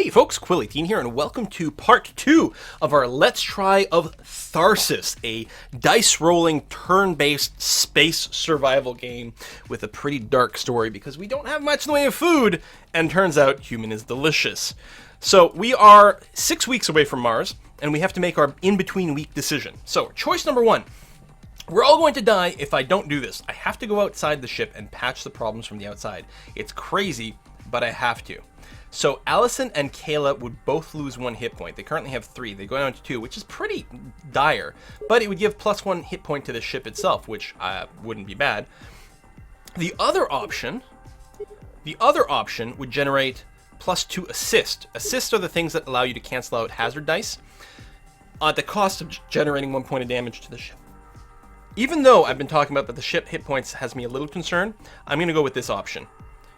Hey folks, Quilly18 here, and welcome to part 2 of our Let's Try of Tharsis, a dice-rolling, turn-based space survival game with a pretty dark story because we don't have much in the way of food, and turns out human is delicious. So we are 6 weeks away from Mars, and we have to make our in-between week decision. So choice number 1. We're all going to die if I don't do this. I have to go outside the ship and patch the problems from the outside. It's crazy, but I have to. So Allison and Kayla would both lose 1 hit point. They currently have 3. They go down to 2, which is pretty dire. But it would give plus 1 hit point to the ship itself, which wouldn't be bad. The other option would generate plus 2 assist. Assists are the things that allow you to cancel out hazard dice at the cost of generating 1 point of damage to the ship. Even though I've been talking about that the ship hit points has me a little concerned, I'm going to go with this option,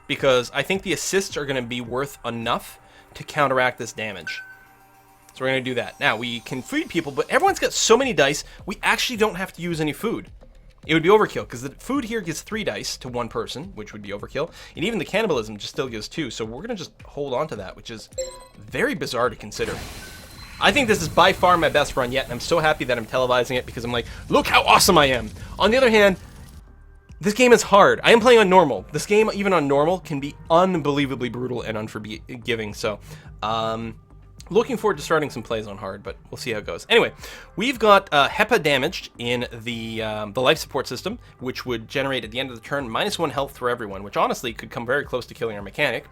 because I think the assists are going to be worth enough to counteract this damage. So we're going to do that. Now, we can feed people, but everyone's got so many dice, we actually don't have to use any food. It would be overkill, because the food here gives 3 dice to 1 person, which would be overkill, and even the cannibalism just still gives 2, so we're going to just hold on to that, which is very bizarre to consider. I think this is by far my best run yet, and I'm so happy that I'm televising it, because I'm like, look how awesome I am! On the other hand, this game is hard. I am playing on normal. This game, even on normal, can be unbelievably brutal and unforgiving. So, looking forward to starting some plays on hard, but we'll see how it goes. Anyway, we've got HEPA damaged in the life support system, which would generate at the end of the turn -1 health for everyone, which honestly could come very close to killing our mechanic.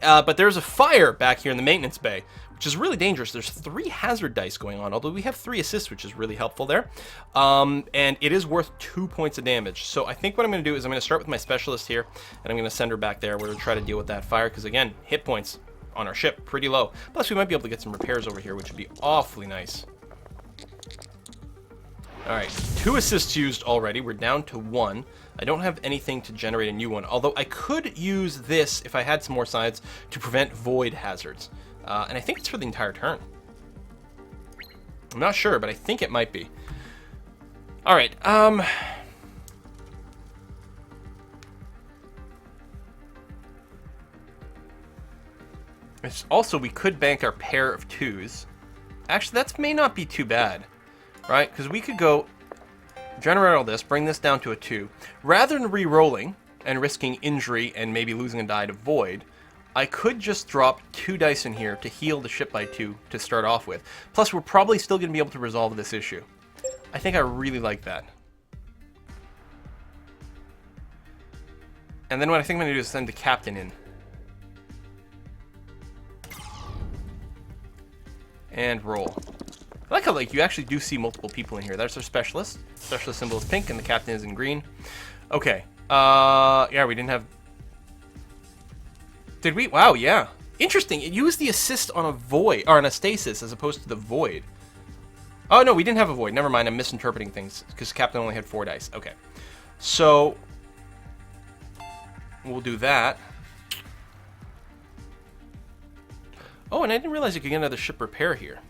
But there's a fire back here in the maintenance bay, which is really dangerous. There's 3 hazard dice going on, although we have 3 assists, which is really helpful there. And it is worth 2 points of damage. So I think what I'm going to do is I'm going to start with my specialist here, and I'm going to send her back there. We're going to try to deal with that fire, because again, hit points on our ship pretty low. Plus, we might be able to get some repairs over here, which would be awfully nice. All right, 2 assists used already. We're down to 1. I don't have anything to generate a new one, although I could use this if I had some more sides to prevent void hazards. And I think it's for the entire turn. I'm not sure, but I think it might be. All right. Also, we could bank our pair of 2s. Actually, that may not be too bad, right? Because we could go generate all this, bring this down to a 2. Rather than re-rolling and risking injury and maybe losing a die to void, I could just drop 2 dice in here to heal the ship by 2 to start off with. Plus, we're probably still going to be able to resolve this issue. I think I really like that. And then what I think I'm going to do is send the captain in. And roll. I like how you actually do see multiple people in here. That's our specialist. Specialist symbol is pink and the captain is in green. Okay. Yeah, we didn't have... Did we? Wow, yeah. Interesting. It used the assist on a void, or on a stasis, as opposed to the void. Oh, no, we didn't have a void. Never mind, I'm misinterpreting things, because Captain only had 4 dice. Okay. So, we'll do that. Oh, and I didn't realize you could get another ship repair here.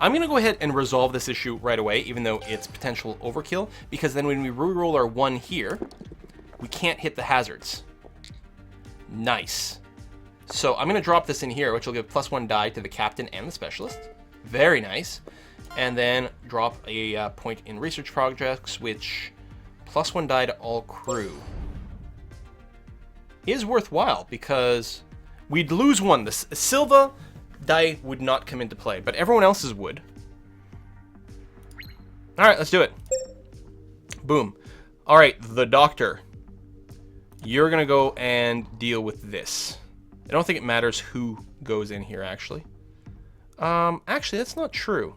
I'm going to go ahead and resolve this issue right away, even though it's potential overkill, because then when we reroll our 1 here, we can't hit the hazards. Nice. So I'm going to drop this in here, which will give +1 die to the captain and the specialist. Very nice. And then drop a point in research projects, which +1 die to all crew. Is worthwhile, because we'd lose 1. The Silva die would not come into play, but everyone else's would. All right, let's do it. Boom. All right, the doctor. You're going to go and deal with this. I don't think it matters who goes in here, actually. Actually, that's not true.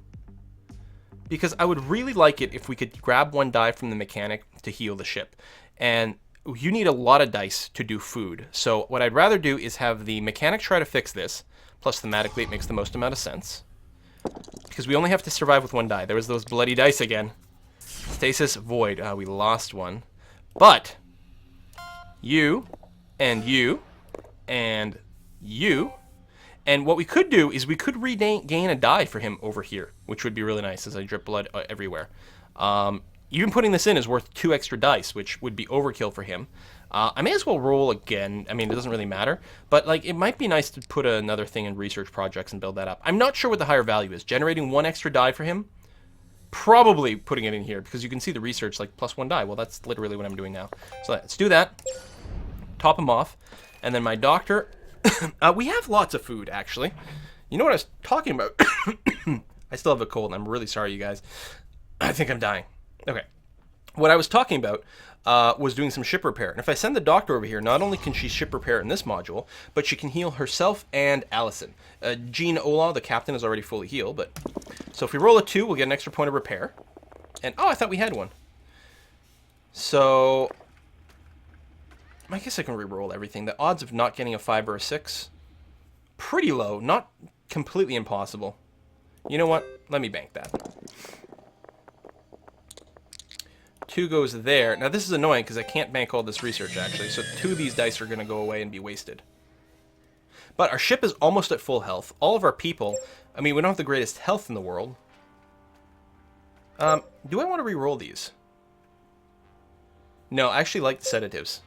Because I would really like it if we could grab 1 die from the mechanic to heal the ship. And you need a lot of dice to do food. So what I'd rather do is have the mechanic try to fix this. Plus, thematically, it makes the most amount of sense. Because we only have to survive with 1 die. There was those bloody dice again. Stasis, void. We lost 1. But you, and you, and you. And what we could do is we could regain a die for him over here, which would be really nice as I drip blood everywhere. even putting this in is worth 2 extra dice, which would be overkill for him. I may as well roll again. I mean, it doesn't really matter, but like it might be nice to put another thing in research projects and build that up. I'm not sure what the higher value is. Generating 1 extra die for him, probably putting it in here because you can see the research like +1 die. Well, that's literally what I'm doing now. So let's do that. Top him off, and then my doctor. We have lots of food actually. You know what I was talking about? I still have a cold. And I'm really sorry, you guys. I think I'm dying. Okay. What I was talking about was doing some ship repair. And if I send the doctor over here, not only can she ship repair in this module, but she can heal herself and Allison. Jean Ola, the captain, is already fully healed. But so if we roll a 2, we'll get an extra point of repair. And oh, I thought we had one. So I guess I can re-roll everything. The odds of not getting a 5 or a 6, pretty low. Not completely impossible. You know what? Let me bank that. 2 goes there. Now this is annoying because I can't bank all this research actually, so 2 of these dice are going to go away and be wasted. But our ship is almost at full health. All of our people, I mean, we don't have the greatest health in the world. Do I want to re-roll these? No, I actually like the sedatives.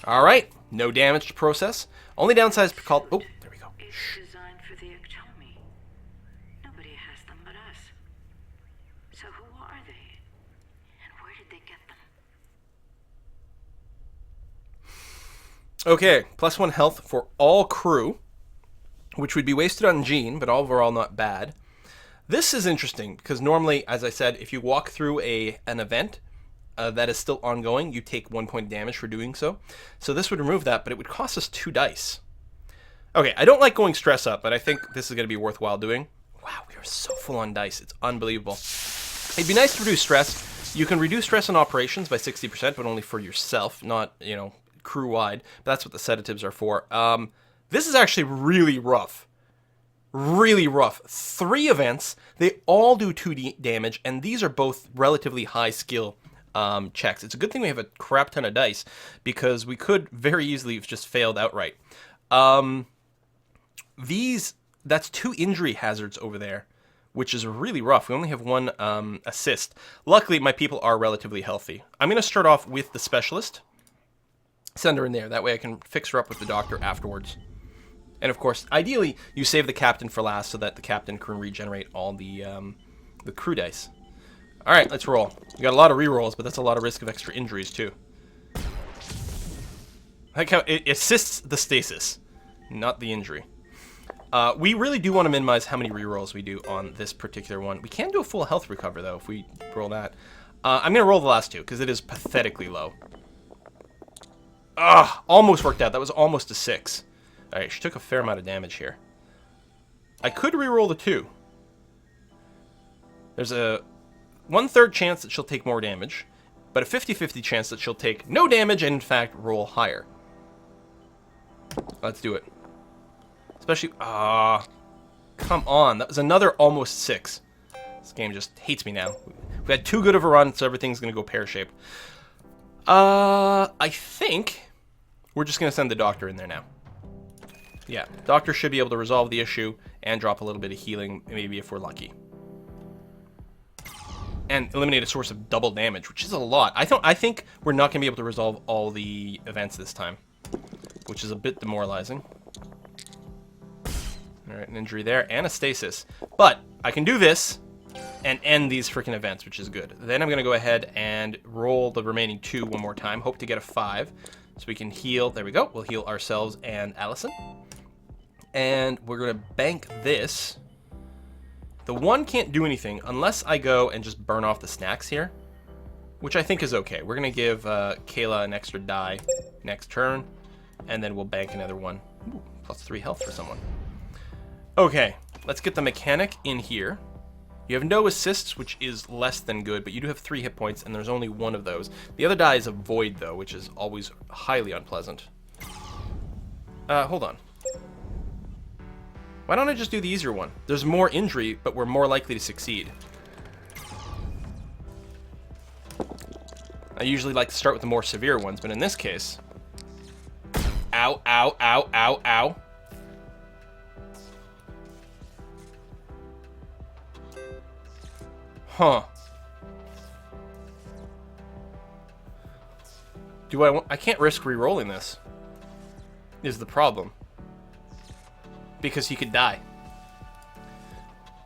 Alright, no damage to process. Only downside is called... Oh, there we go. Shh. Okay, +1 health for all crew, which would be wasted on Jean, but overall not bad. This is interesting, because normally, as I said, if you walk through an event that is still ongoing, you take 1 point of damage for doing so. So this would remove that, but it would cost us 2 dice. Okay, I don't like going stress up, but I think this is going to be worthwhile doing. Wow, we are so full on dice. It's unbelievable. It'd be nice to reduce stress. You can reduce stress in operations by 60%, but only for yourself, not, you know, crew-wide. But that's what the sedatives are for. This is actually really rough. Really rough. 3 events. They all do 2 damage, and these are both relatively high skill checks. It's a good thing we have a crap ton of dice, because we could very easily have just failed outright. That's 2 injury hazards over there, which is really rough. We only have 1 assist. Luckily, my people are relatively healthy. I'm going to start off with the specialist. Send her in there. That way I can fix her up with the doctor afterwards. And of course, ideally, you save the captain for last so that the captain can regenerate all the crew dice. All right, let's roll. We got a lot of rerolls, but that's a lot of risk of extra injuries too. I like how it assists the stasis, not the injury. We really do want to minimize how many rerolls we do on this particular one. We can do a full health recover though if we roll that. I'm gonna roll the last 2 because it is pathetically low. Almost worked out. That was almost a 6. All right, she took a fair amount of damage here. I could re-roll the 2. There's a 1/3 chance that she'll take more damage, but a 50-50 chance that she'll take no damage and in fact roll higher. Let's do it. Especially, come on. That was another almost 6. This game just hates me now. We've had too good of a run, so everything's gonna go pear-shaped. I think we're just going to send the doctor in there now. Yeah, doctor should be able to resolve the issue and drop a little bit of healing, maybe if we're lucky. And eliminate a source of double damage, which is a lot. I think we're not going to be able to resolve all the events this time, which is a bit demoralizing. All right, an injury there and a stasis. But I can do this and end these freaking events, which is good. Then I'm going to go ahead and roll the remaining 2 one more time. Hope to get a 5 so we can heal. There we go. We'll heal ourselves and Allison. And we're going to bank this. The 1 can't do anything unless I go and just burn off the snacks here, which I think is okay. We're going to give Kayla an extra die next turn, and then we'll bank another 1. Ooh, +3 health for someone. Okay, let's get the mechanic in here. You have no assists, which is less than good, but you do have 3 hit points, and there's only 1 of those. The other die is a void, though, which is always highly unpleasant. Hold on. Why don't I just do the easier one? There's more injury, but we're more likely to succeed. I usually like to start with the more severe ones, but in this case... Ow, ow, ow, ow, ow. Huh. Do I can't risk re-rolling this, is the problem. Because he could die.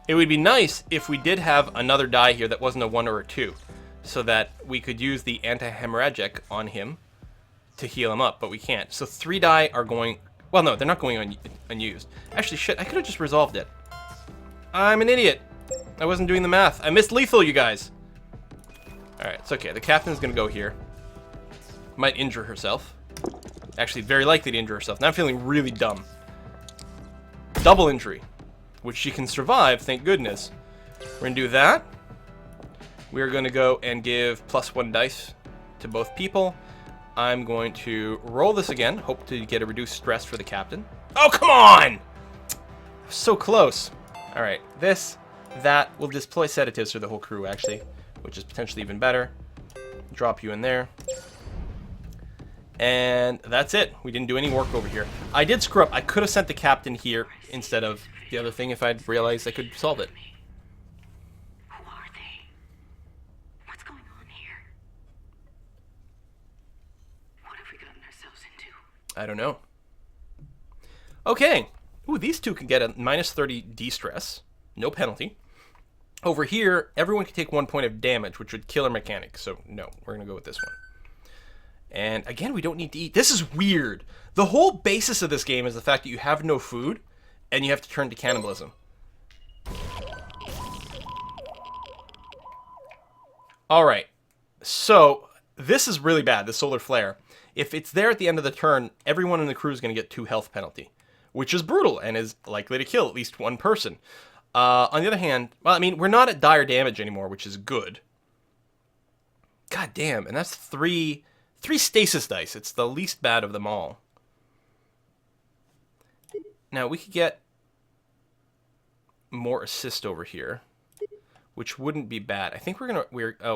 It would be nice if we did have another die here that wasn't a 1 or a 2, so that we could use the anti-hemorrhagic on him to heal him up, but we can't. So 3 die are going... Well, no, they're not going unused. Actually, shit, I could have just resolved it. I'm an idiot. I wasn't doing the math. I missed lethal, you guys. Alright, it's okay. The captain's gonna go here. Might injure herself. Actually, very likely to injure herself. Now I'm feeling really dumb. Double injury, which she can survive, thank goodness. We're gonna do that. We're gonna go and give +1 dice to both people. I'm going to roll this again, hope to get a reduced stress for the captain. Oh, come on! So close. All right, that will deploy sedatives for the whole crew, actually, which is potentially even better. Drop you in there. And that's it. We didn't do any work over here. I did screw up. I could have sent the captain here instead of the other thing if I'd realized I could solve it. Who are they? What's going on here? What have we gotten ourselves into? I don't know. Okay. Ooh, these two can get a -30 de-stress. No penalty. Over here, everyone can take 1 point of damage, which would kill our mechanic. So, no, we're going to go with this one. And again, we don't need to eat. This is weird. The whole basis of this game is the fact that you have no food, and you have to turn to cannibalism. Alright. So, this is really bad, the solar flare. If it's there at the end of the turn, everyone in the crew is going to get 2 health penalty, which is brutal and is likely to kill at least 1 person. On the other hand, well, I mean, we're not at dire damage anymore, which is good. God damn, and that's 3 stasis dice. It's the least bad of them all. Now, we could get more assist over here, which wouldn't be bad. I think oh,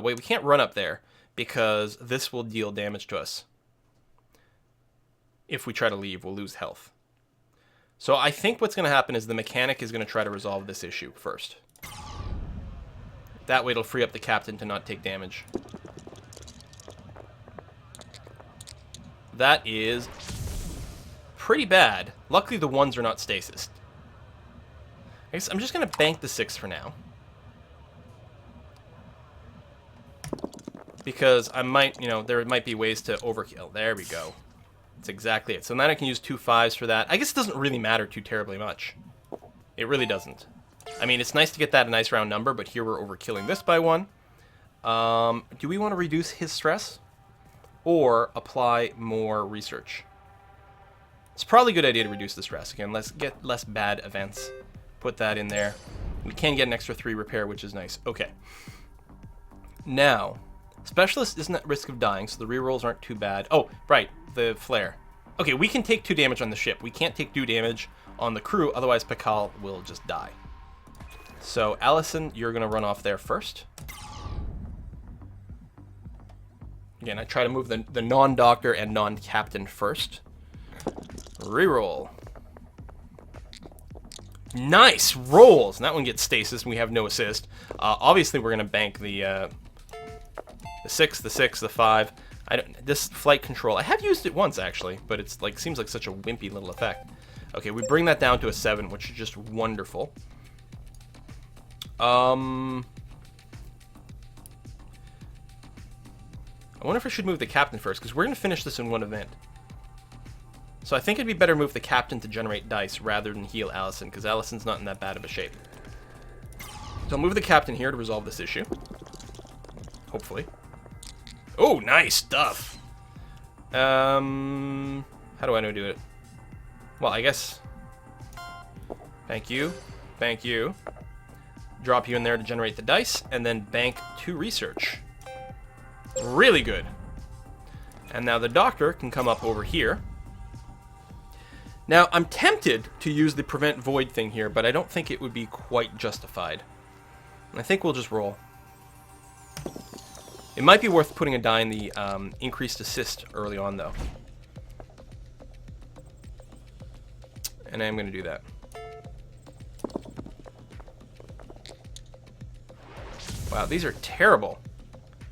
wait, we can't run up there because this will deal damage to us. If we try to leave, we'll lose health. So I think what's going to happen is the mechanic is going to try to resolve this issue first. That way it'll free up the captain to not take damage. That is pretty bad. Luckily the 1s are not stasis. I guess I'm just going to bank the 6 for now. Because I might, there might be ways to overkill. There we go. That's exactly it. So then I can use 2 5s for that. I guess it doesn't really matter too terribly much. It really doesn't. I mean, it's nice to get that a nice round number, but here we're overkilling this by 1. Do we want to reduce his stress? Or apply more research? It's probably a good idea to reduce the stress. Again, let's get less bad events. Put that in there. We can get an extra 3 repair, which is nice. Okay. Now, Specialist isn't at risk of dying, so the rerolls aren't too bad. Oh, right, the flare. Okay, we can take 2 damage on the ship. We can't take 2 damage on the crew, otherwise Pakal will just die. So, Allison, you're going to run off there first. Again, I try to move the non-doctor and non-captain first. Reroll. Nice rolls! And that one gets stasis, and we have no assist. Obviously, we're going to bank the 6, the 6, the 5. This flight control, I have used it once, actually, but it's like seems like such a wimpy little effect. Okay, we bring that down to a 7, which is just wonderful. I wonder if I should move the captain first, because we're going to finish this in 1 event. So I think it'd be better to move the captain to generate dice rather than heal Allison, because Allison's not in that bad of a shape. So I'll move the captain here to resolve this issue. Hopefully. Oh, nice stuff! How do I know do it? Well, I guess... Thank you. Thank you. Drop you in there to generate the dice, and then bank 2 research. Really good. And now the doctor can come up over here. Now, I'm tempted to use the prevent void thing here, but I don't think it would be quite justified. I think we'll just roll. It might be worth putting a die in the increased assist early on, though. And I'm going to do that. Wow, these are terrible.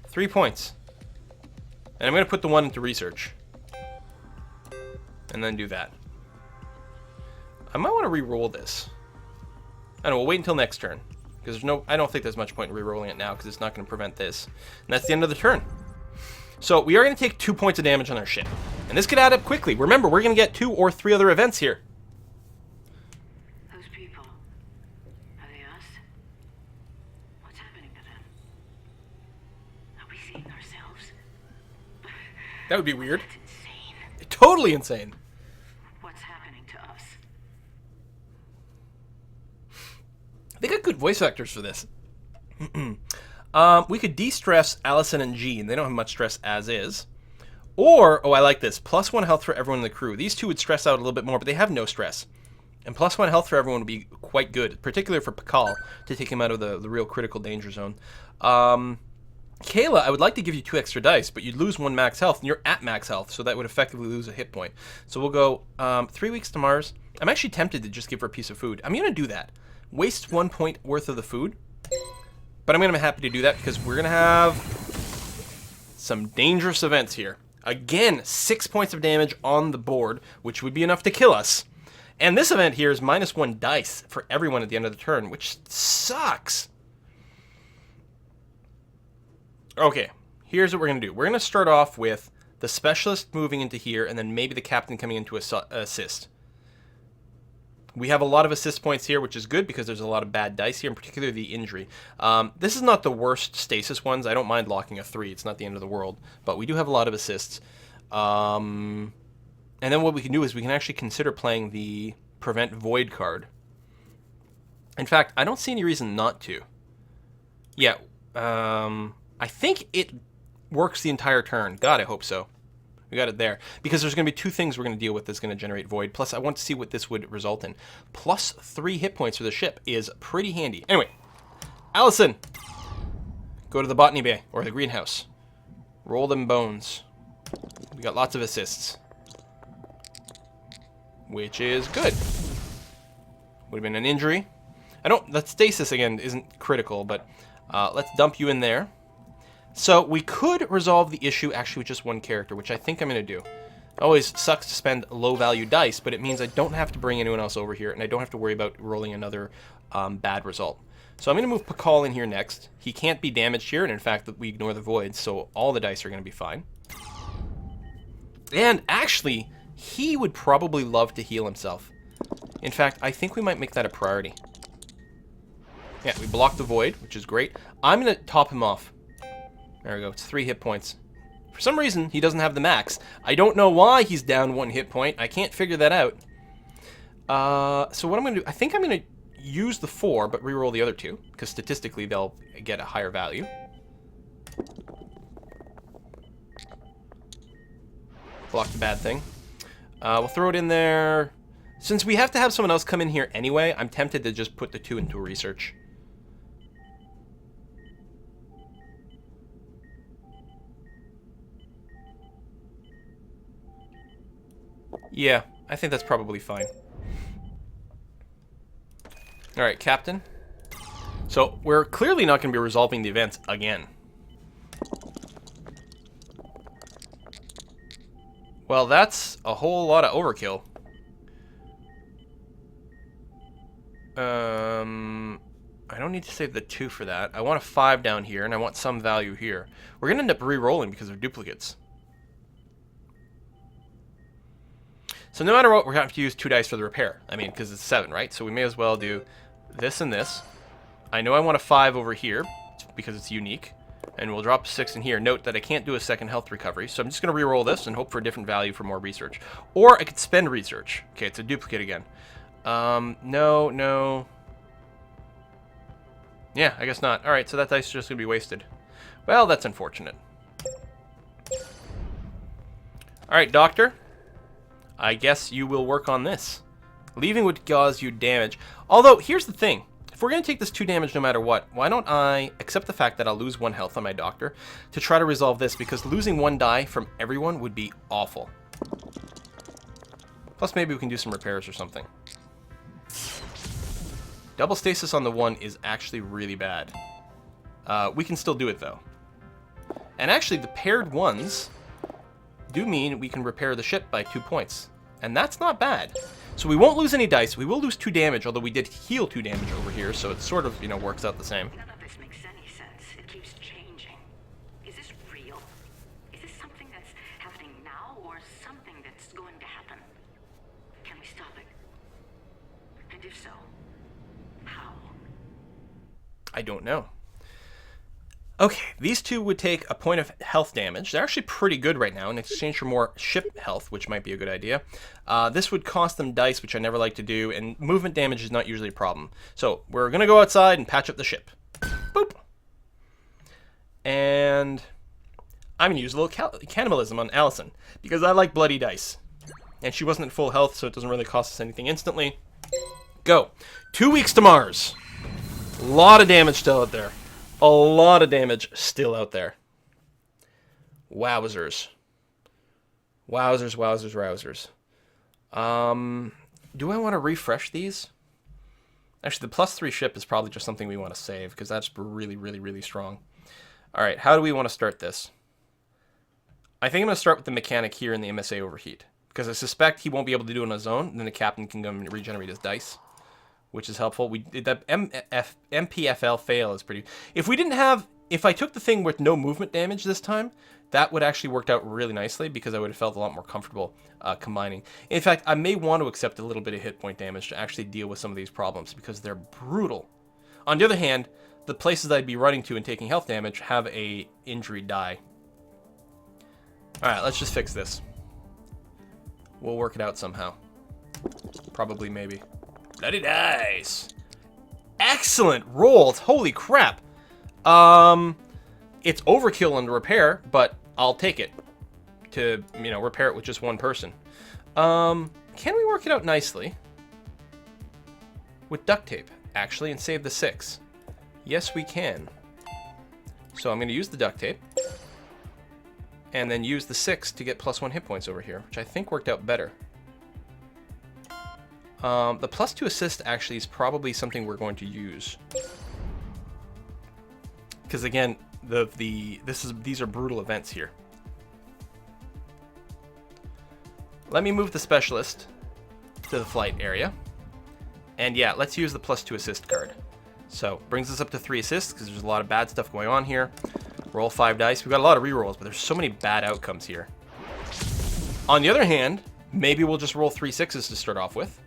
3 points. And I'm going to put the 1 into research. And then do that. I might want to re-roll this. I don't know, we'll wait until next turn. Because I don't think there's much point in re-rolling it now, because it's not going to prevent this. And that's the end of the turn. So we are going to take 2 points of damage on our ship. And this could add up quickly. Remember, we're going to get 2 or 3 other events here. Those people. Are they us? What's happening to them? Are we seeing ourselves? That would be weird. That's insane. Totally insane. What's happening to us? They got good voice actors for this. We could de-stress Allison and Jean. They don't have much stress as is. Or, oh, I like this. +1 health for everyone in the crew. These two would stress out a little bit more, but they have no stress. And +1 health for everyone would be quite good, particularly for Pakal, to take him out of the real critical danger zone. Kayla, I would like to give you 2 extra dice, but you'd lose 1 max health, and you're at max health, so that would effectively lose a hit point. So we'll go 3 weeks to Mars. I'm actually tempted to just give her a piece of food. I'm going to do that. Waste 1 point worth of the food. But I'm going to be happy to do that because we're going to have some dangerous events here. Again, 6 points of damage on the board, which would be enough to kill us. And this event here is -1 dice for everyone at the end of the turn, which sucks. Okay, here's what we're going to do. We're going to start off with the specialist moving into here, and then maybe the captain coming in to assist. We have a lot of assist points here, which is good because there's a lot of bad dice here, and particularly the injury. This is not the worst stasis ones. I don't mind locking a 3. It's not the end of the world. But we do have a lot of assists. And then what we can do is we can actually consider playing the Prevent Void card. In fact, I don't see any reason not to. Yeah, I think it works the entire turn. God, I hope so. We got it there. Because there's going to be 2 things we're going to deal with that's going to generate Void. Plus, I want to see what this would result in. +3 hit points for the ship is pretty handy. Anyway, Allison, go to the botany bay, or the greenhouse. Roll them bones. We got lots of assists. Which is good. Would have been an injury. That stasis, again, isn't critical, but let's dump you in there. So we could resolve the issue actually with just 1 character, which I think I'm going to do. Always sucks to spend low-value dice, but it means I don't have to bring anyone else over here, and I don't have to worry about rolling another bad result. So I'm going to move Pakal in here next. He can't be damaged here, and in fact, we ignore the voids, so all the dice are going to be fine. And actually, he would probably love to heal himself. In fact, I think we might make that a priority. Yeah, we blocked the void, which is great. I'm going to top him off. There we go. It's 3 hit points. For some reason, he doesn't have the max. I don't know why he's down 1 hit point. I can't figure that out. So what I'm going to do, I think I'm going to use the 4, but reroll the other 2, because statistically they'll get a higher value. Block the bad thing. We'll throw it in there. Since we have to have someone else come in here anyway, I'm tempted to just put the 2 into research. Yeah, I think that's probably fine. Alright, Captain. So, we're clearly not going to be resolving the events again. Well, that's a whole lot of overkill. I don't need to save the 2 for that. I want a 5 down here, and I want some value here. We're going to end up re-rolling because of duplicates. So no matter what, we're going to have to use 2 dice for the repair. I mean, because it's 7, right? So we may as well do this and this. I know I want a 5 over here, because it's unique. And we'll drop a 6 in here. Note that I can't do a second health recovery, so I'm just going to re-roll this and hope for a different value for more research. Or I could spend research. Okay, it's a duplicate again. No. Yeah, I guess not. Alright, so that dice is just going to be wasted. Well, that's unfortunate. Alright, Doctor. I guess you will work on this. Leaving would cause you damage. Although, here's the thing. If we're going to take this 2 damage no matter what, why don't I accept the fact that I'll lose 1 health on my Doctor to try to resolve this, because losing 1 die from everyone would be awful. Plus, maybe we can do some repairs or something. Double stasis on the 1 is actually really bad. We can still do it, though. And actually, the paired ones do mean we can repair the ship by 2 points. And that's not bad. So we won't lose any dice. We will lose 2 damage, although we did heal 2 damage over here, so it sort of, works out the same. None of this makes any sense. It keeps changing. Is this real? Is this something that's happening now, or something that's going to happen? Can we stop it? And if so, how? I don't know. Okay, these two would take a point of health damage. They're actually pretty good right now in exchange for more ship health, which might be a good idea. This would cost them dice, which I never like to do, and movement damage is not usually a problem. So we're going to go outside and patch up the ship. Boop. And I'm going to use a little cannibalism on Allison, because I like bloody dice. And she wasn't at full health, so it doesn't really cost us anything instantly. Go. 2 weeks to Mars. A lot of damage still out there. A lot of damage still out there. Wowzers. Wowzers, wowzers, wowzers. Do I want to refresh these? Actually, the +3 ship is probably just something we want to save, because that's really, really, really strong. Alright, how do we want to start this? I think I'm going to start with the mechanic here in the MSA overheat, because I suspect he won't be able to do it on his own, and then the captain can come and regenerate his dice, which is helpful. That MPFL fail is pretty... If I took the thing with no movement damage this time, that would actually worked out really nicely, because I would have felt a lot more comfortable combining. In fact, I may want to accept a little bit of hit point damage to actually deal with some of these problems, because they're brutal. On the other hand, the places I'd be running to and taking health damage have a injury die. Alright, let's just fix this. We'll work it out somehow. Probably, maybe. Bloody dice. Excellent rolls. Holy crap. It's overkill on the repair, but I'll take it to, repair it with just one person. Can we work it out nicely with duct tape, actually, and save the 6? Yes, we can. So I'm going to use the duct tape and then use the 6 to get +1 hit points over here, which I think worked out better. The +2 assist actually is probably something we're going to use, because again, these are brutal events here. Let me move the specialist to the flight area, and yeah, let's use the +2 assist card. So brings us up to 3 assists, because there's a lot of bad stuff going on here. Roll 5 dice. We've got a lot of rerolls, but there's so many bad outcomes here. On the other hand, maybe we'll just roll 3 6s to start off with.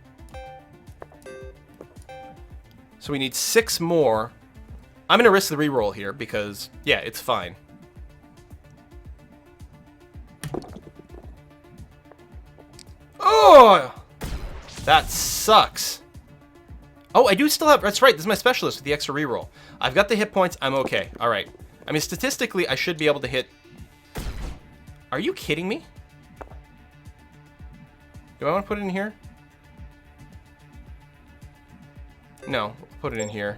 So we need 6 more. I'm going to risk the reroll here because, yeah, it's fine. Oh! That sucks. Oh, I do still have... That's right, this is my specialist with the extra reroll. I've got the hit points. I'm okay. All right. I mean, statistically, I should be able to hit... Are you kidding me? Do I want to put it in here? No, put it in here.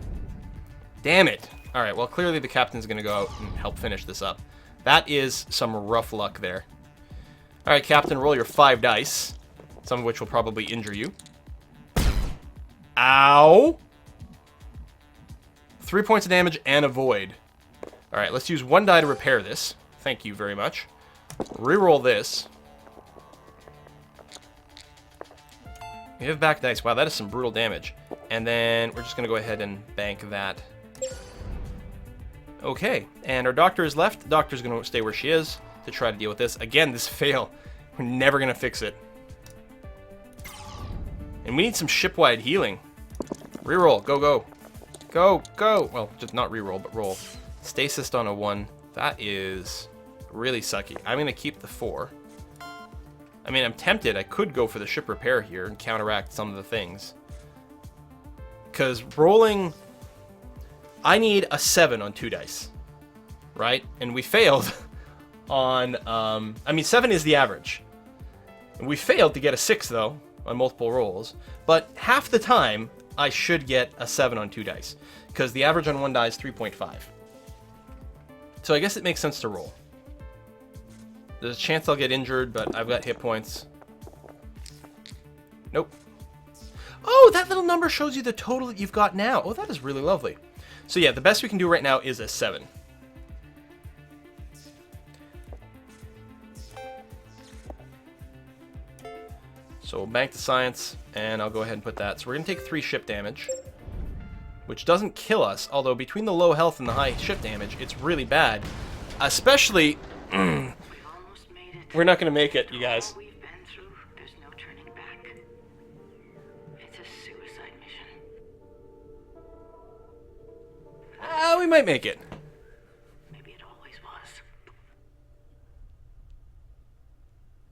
Damn it. All right, well, clearly the captain's going to go out and help finish this up. That is some rough luck there. All right, Captain, roll your 5 dice, some of which will probably injure you. Ow! 3 points of damage and a void. All right, let's use 1 die to repair this. Thank you very much. Reroll this. We have back dice. Wow, that is some brutal damage. And then we're just going to go ahead and bank that. Okay, and our doctor is left. The doctor's going to stay where she is to try to deal with this. Again, this fail. We're never going to fix it. And we need some ship-wide healing. Reroll. Go, go. Go, go. Well, just not reroll, but roll. Stasis on a 1. That is really sucky. I'm going to keep the 4. I mean, I'm tempted. I could go for the ship repair here and counteract some of the things. Because rolling... I need a 7 on 2 dice. Right? And we failed on... I mean, 7 is the average. And we failed to get a 6, though, on multiple rolls. But half the time, I should get a 7 on 2 dice. Because the average on 1 die is 3.5. So I guess it makes sense to roll. There's a chance I'll get injured, but I've got hit points. Nope. Oh, that little number shows you the total that you've got now. Oh, that is really lovely. So yeah, the best we can do right now is a 7. So we'll bank the science, and I'll go ahead and put that. So we're going to take 3 ship damage, which doesn't kill us, although between the low health and the high ship damage, it's really bad. Especially... We're not going to make it, you guys. We've been through, there's no turning back. It's a suicide mission. We might make it. Maybe it always was.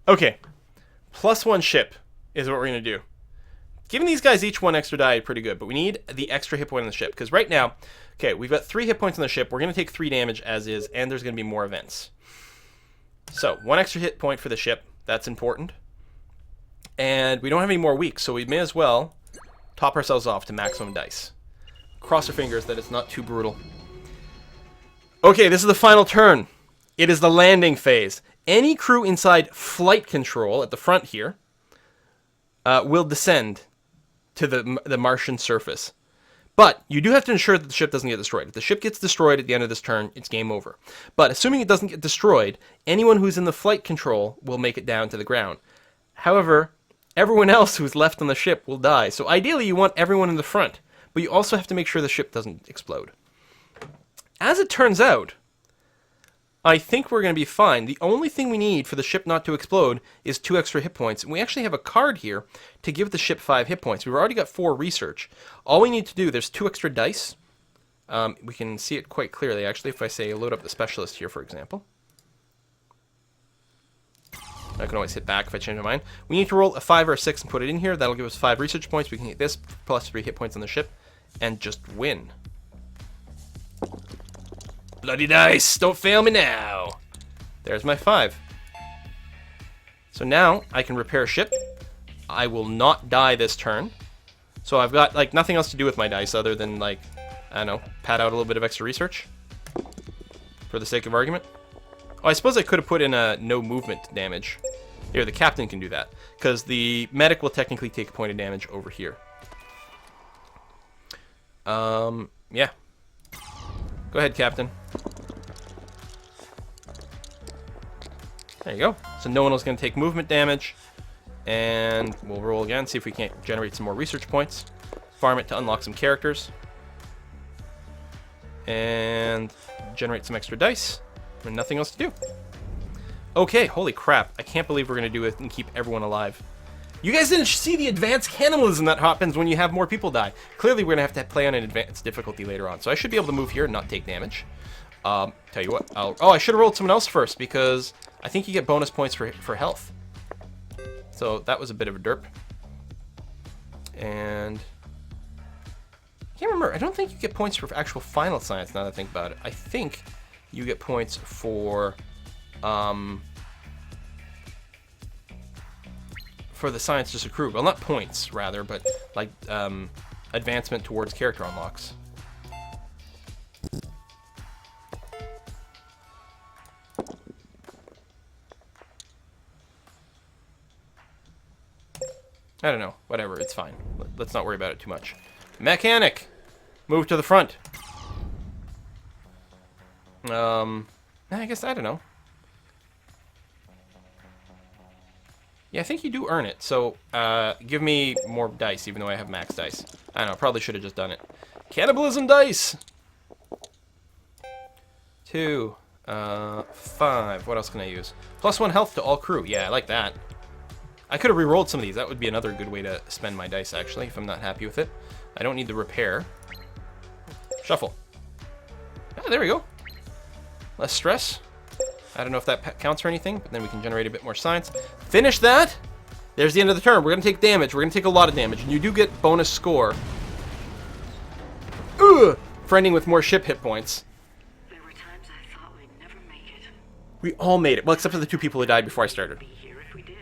Okay. +1 ship is what we're going to do. Giving these guys each 1 extra die is pretty good, but we need the extra hit point on the ship. Because right now, okay, we've got 3 hit points on the ship. We're going to take 3 damage as is, and there's going to be more events. So, 1 extra hit point for the ship. That's important. And we don't have any more weeks, so we may as well top ourselves off to maximum dice. Cross our fingers that it's not too brutal. Okay, this is the final turn. It is the landing phase. Any crew inside flight control at the front here will descend to the Martian surface. But you do have to ensure that the ship doesn't get destroyed. If the ship gets destroyed at the end of this turn, it's game over. But assuming it doesn't get destroyed, anyone who's in the flight control will make it down to the ground. However, everyone else who's left on the ship will die. So ideally, you want everyone in the front. But you also have to make sure the ship doesn't explode. As it turns out, I think we're going to be fine. The only thing we need for the ship not to explode is 2 extra hit points. And we actually have a card here to give the ship 5 hit points. We've already got 4 research. All we need to do, there's 2 extra dice. We can see it quite clearly, actually, if I say load up the specialist here, for example. I can always hit back if I change my mind. We need to roll a 5 or a 6 and put it in here. That'll give us 5 research points. We can hit this, plus 3 hit points on the ship, and just win. Bloody dice! Don't fail me now! There's my 5. So now I can repair a ship. I will not die this turn. So I've got like nothing else to do with my dice other than like, I don't know, pad out a little bit of extra research. For the sake of argument. Oh, I suppose I could have put in a no movement damage. Here, the captain can do that. Because the medic will technically take a point of damage over here. Yeah. Go ahead, Captain. There you go. So no one was going to take movement damage. And we'll roll again, see if we can't generate some more research points. Farm it to unlock some characters. And generate some extra dice. And nothing else to do. Okay, holy crap. I can't believe we're going to do it and keep everyone alive. You guys didn't see the advanced cannibalism that happens when you have more people die. Clearly, we're going to have to play on an advanced difficulty later on. So I should be able to move here and not take damage. Tell you what. Oh, I should have rolled someone else first because I think you get bonus points for health. So that was a bit of a derp. And I can't remember. I don't think you get points for actual final science now that I think about it. I think you get points for the science just accrued. Well, not points, rather, but like advancement towards character unlocks. I don't know. Whatever. It's fine. Let's not worry about it too much. Mechanic! Move to the front. I guess, I don't know. Yeah, I think you do earn it. So, give me more dice, even though I have max dice. I don't know, probably should have just done it. Cannibalism dice! 2, 5. What else can I use? +1 health to all crew. Yeah, I like that. I could have re-rolled some of these. That would be another good way to spend my dice, actually, if I'm not happy with it. I don't need the repair. Shuffle. Ah, there we go. Less stress. I don't know if that counts for anything, but then we can generate a bit more science. Finish that! There's the end of the turn. We're going to take damage. We're going to take a lot of damage, and you do get bonus score. Ugh! For ending with more ship hit points. There were times I thought we'd never make it. We all made it. Well, except for the 2 people who died before I started. Be here if we did.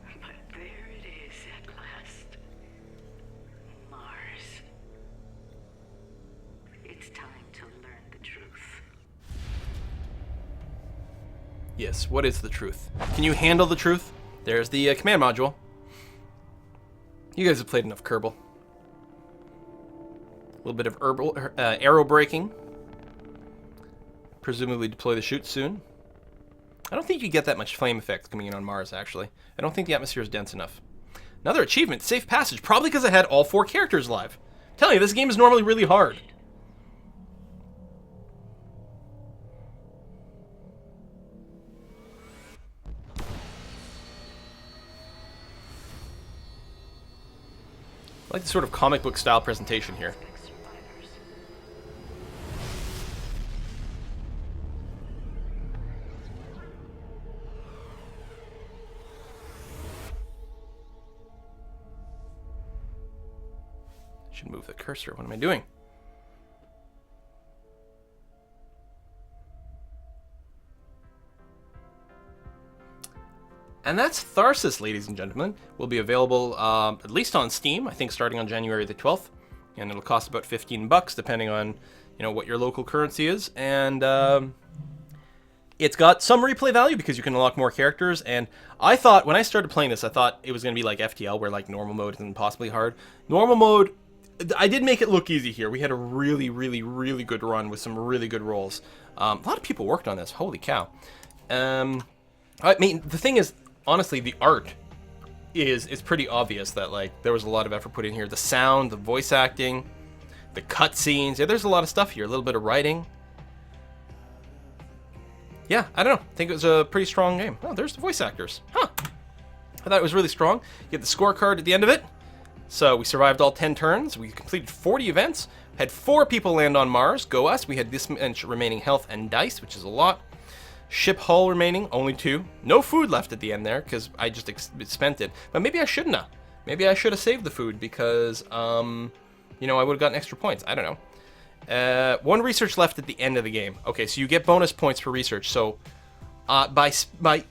But there it is at last. Mars. It's time to learn the truth. Yes, what is the truth? Can you handle the truth? There's the command module. You guys have played enough Kerbal. A little bit of arrow braking. Presumably deploy the chute soon. I don't think you get that much flame effect coming in on Mars, actually. I don't think the atmosphere is dense enough. Another achievement, safe passage, probably because I had all 4 characters live. I'm telling you, this game is normally really hard. I like the sort of comic book style presentation here. Should move the cursor. What am I doing? And that's Tharsis, ladies and gentlemen. Will be available at least on Steam, I think starting on January the 12th. And it'll cost about $15 depending on, what your local currency is. And it's got some replay value because you can unlock more characters. And I thought, when I started playing this, I thought it was going to be like FTL, where like normal mode is impossibly hard. Normal mode, I did make it look easy here. We had a really, really, really good run with some really good rolls. A lot of people worked on this. Holy cow. I mean, the thing is, honestly, the art is pretty obvious that like there was a lot of effort put in here. The sound, the voice acting, the cutscenes. Yeah, there's a lot of stuff here. A little bit of writing. Yeah, I don't know. I think it was a pretty strong game. Oh, there's the voice actors. Huh. I thought it was really strong. You get the scorecard at the end of it. So we survived all 10 turns. We completed 40 events. Had 4 people land on Mars. Go us. We had this much remaining health and dice, which is a lot. Ship hull remaining, only 2. No food left at the end there, because I just spent it. But maybe I shouldn't have. Maybe I should have saved the food, because, I would have gotten extra points. I don't know. 1 research left at the end of the game. Okay, so you get bonus points for research. So, by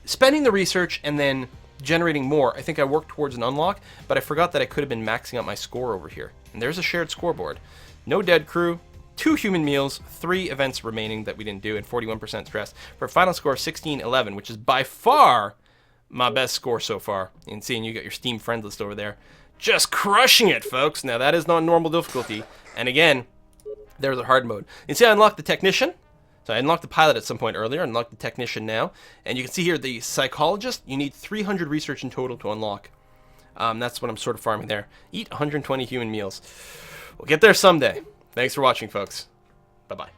spending the research and then generating more, I think I worked towards an unlock, but I forgot that I could have been maxing out my score over here. And there's a shared scoreboard. No dead crew. 2 human meals, 3 events remaining that we didn't do, and 41% stress for a final score of 1611, which is by far my best score so far. And seeing you got your Steam friend list over there, just crushing it, folks. Now that is not normal difficulty, and again, there's a hard mode. You see, I unlocked the technician. So I unlocked the pilot at some point earlier, unlocked the technician now, and you can see here the psychologist. You need 300 research in total to unlock. That's what I'm sort of farming there. Eat 120 human meals. We'll get there someday. Thanks for watching, folks. Bye-bye.